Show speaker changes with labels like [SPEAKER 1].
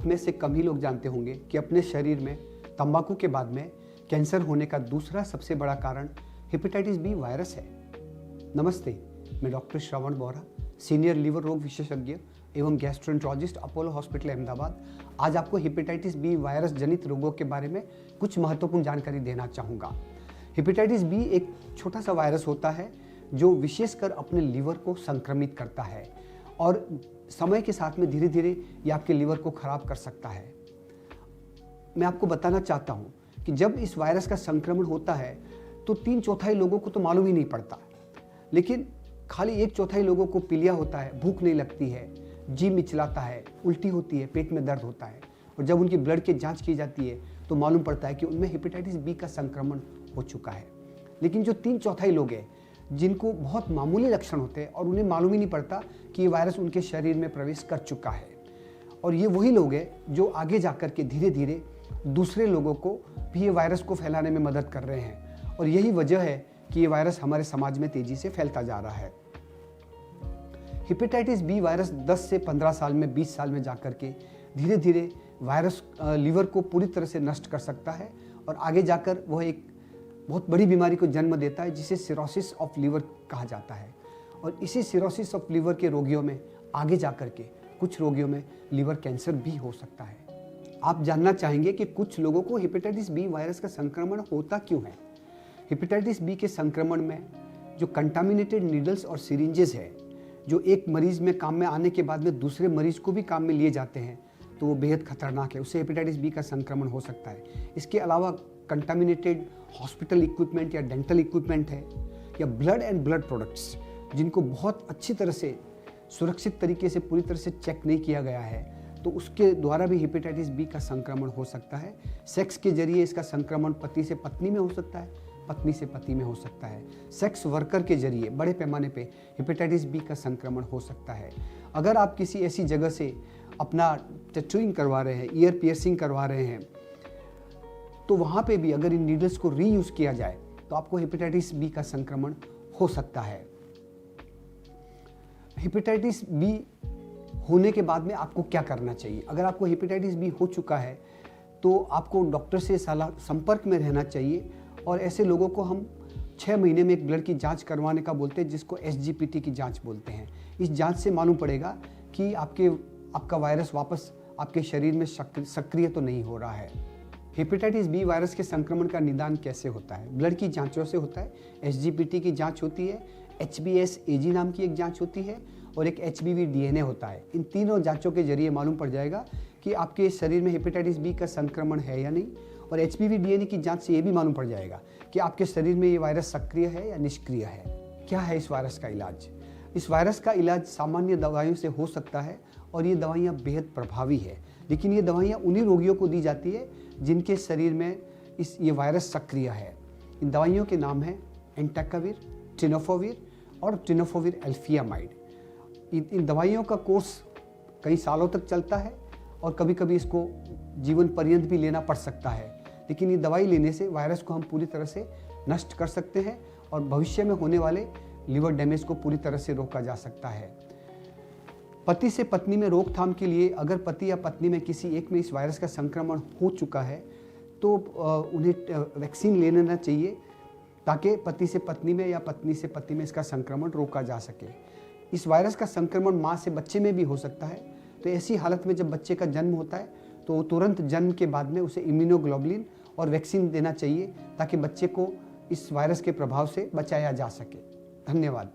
[SPEAKER 1] आप में से कम ही लोग जानते होंगे कि अपने शरीर में तंबाकू के बाद में कैंसर होने का दूसरा सबसे बड़ा कारण हेपेटाइटिस बी वायरस है। नमस्ते, मैं डॉक्टर श्रवण बोरा, सीनियर लीवर रोग विशेषज्ञ एवं गैस्ट्रोएंटरोलॉजिस्ट, अपोलो हॉस्पिटल अहमदाबाद, आज आपको हेपेटाइटिस बी वायरस जनित रोगों के बारे में कुछ महत्वपूर्ण जानकारी देना चाहूँगा। हेपेटाइटिस बी एक छोटा सा वायरस होता है जो विशेषकर अपने लीवर को संक्रमित करता है और समय के साथ में धीरे धीरे ये आपके लीवर को खराब कर सकता है। मैं आपको बताना चाहता हूँ कि जब इस वायरस का संक्रमण होता है तो 3/4 लोगों को तो मालूम ही नहीं पड़ता, लेकिन खाली 1/4 लोगों को पीलिया होता है, भूख नहीं लगती है, जी मिचलाता है, उल्टी होती है, पेट में दर्द होता है। और जब उनकी ब्लड की जांच की जाती है तो मालूम पड़ता है कि उनमें हेपेटाइटिस बी का संक्रमण हो चुका है। लेकिन जो 3/4 लोग हैं जिनको बहुत मामूली लक्षण होते हैं और उन्हें मालूम ही नहीं पड़ता कि ये वायरस उनके शरीर में प्रवेश कर चुका है, और ये वही लोग हैं जो आगे जाकर के धीरे धीरे दूसरे लोगों को भी ये वायरस को फैलाने में मदद कर रहे हैं। और यही वजह है कि ये वायरस हमारे समाज में तेजी से फैलता जा रहा है। हेपेटाइटिस बी वायरस 10 से 15 साल में, 20 साल में जाकर के धीरे धीरे वायरस लीवर को पूरी तरह से नष्ट कर सकता है और आगे जाकर वह एक बहुत बड़ी बीमारी को जन्म देता है जिसे सिरोसिस ऑफ लीवर कहा जाता है। और इसी सिरोसिस ऑफ लीवर के रोगियों में आगे जाकर के कुछ रोगियों में लीवर कैंसर भी हो सकता है। आप जानना चाहेंगे कि कुछ लोगों को हेपेटाइटिस बी वायरस का संक्रमण होता क्यों है। हेपेटाइटिस बी के संक्रमण में जो कंटामिनेटेड नीडल्स और सिरिंजेस है, जो एक मरीज में काम में आने के बाद में दूसरे मरीज को भी काम में लिए जाते हैं, तो वो बेहद खतरनाक है, उससे हेपेटाइटिस बी का संक्रमण हो सकता है। इसके अलावा कंटामिनेटेड हॉस्पिटल इक्विपमेंट या डेंटल इक्विपमेंट है, या ब्लड एंड ब्लड प्रोडक्ट्स जिनको बहुत अच्छी तरह से सुरक्षित तरीके से पूरी तरह से चेक नहीं किया गया है, तो उसके द्वारा भी हेपेटाइटिस बी का संक्रमण हो सकता है। सेक्स के जरिए इसका संक्रमण पति से पत्नी में हो सकता है, पत्नी से पति में हो सकता है। सेक्स वर्कर के जरिए बड़े पैमाने पे हेपेटाइटिस बी का संक्रमण हो सकता है। अगर आप किसी ऐसी जगह से अपना टैटूइंग करवा रहे हैं, ईयर पियर्सिंग करवा रहे हैं, तो वहाँ पे भी अगर इन नीडल्स को रीयूज किया जाए तो आपको हेपेटाइटिस बी का संक्रमण हो सकता है। हेपेटाइटिस बी होने के बाद में आपको क्या करना चाहिए? अगर आपको हेपेटाइटिस बी हो चुका है तो आपको डॉक्टर से सलाह संपर्क में रहना चाहिए, और ऐसे लोगों को हम 6 महीने में एक ब्लड की जांच करवाने का बोलते हैं, जिसको SGPT की जांच बोलते हैं। इस जांच से मालूम पड़ेगा कि आपका वायरस वापस आपके शरीर में सक्रिय तो नहीं हो रहा है। हेपेटाइटिस बी वायरस के संक्रमण का निदान कैसे होता है? ब्लड की जांचों से होता है। SGPT की जांच होती है, HBsAg नाम की एक जांच होती है, और एक HBV DNA होता है। इन तीनों जांचों के जरिए मालूम पड़ जाएगा कि आपके शरीर में हेपेटाइटिस बी का संक्रमण है या नहीं, और HBV DNA की जांच से ये भी मालूम पड़ जाएगा कि आपके शरीर में ये वायरस सक्रिय है या निष्क्रिय है। क्या है इस वायरस का इलाज? इस वायरस का इलाज सामान्य दवाइयों से हो सकता है, और ये दवाइयाँ बेहद प्रभावी है, लेकिन ये दवाइयाँ उन्हीं रोगियों को दी जाती है जिनके शरीर में ये वायरस सक्रिय है। इन दवाइयों के नाम हैं एंटाकाविर, टेनोफोविर और टेनोफोविर अल्फियामाइड। इन दवाइयों का कोर्स कई सालों तक चलता है और कभी कभी इसको जीवन पर्यंत भी लेना पड़ सकता है, लेकिन ये दवाई लेने से वायरस को हम पूरी तरह से नष्ट कर सकते हैं और भविष्य में होने वाले लीवर डैमेज को पूरी तरह से रोका जा सकता है। पति से पत्नी में रोकथाम के लिए अगर पति या पत्नी में किसी एक में इस वायरस का संक्रमण हो चुका है तो उन्हें वैक्सीन ले लेना चाहिए, ताकि पति से पत्नी में या पत्नी से पति में इसका संक्रमण रोका जा सके। इस वायरस का संक्रमण माँ से बच्चे में भी हो सकता है, तो ऐसी हालत में जब बच्चे का जन्म होता है तो तुरंत जन्म के बाद में उसे इम्यूनोग्लोबुलिन और वैक्सीन देना चाहिए, ताकि बच्चे को इस वायरस के प्रभाव से बचाया जा सके। धन्यवाद।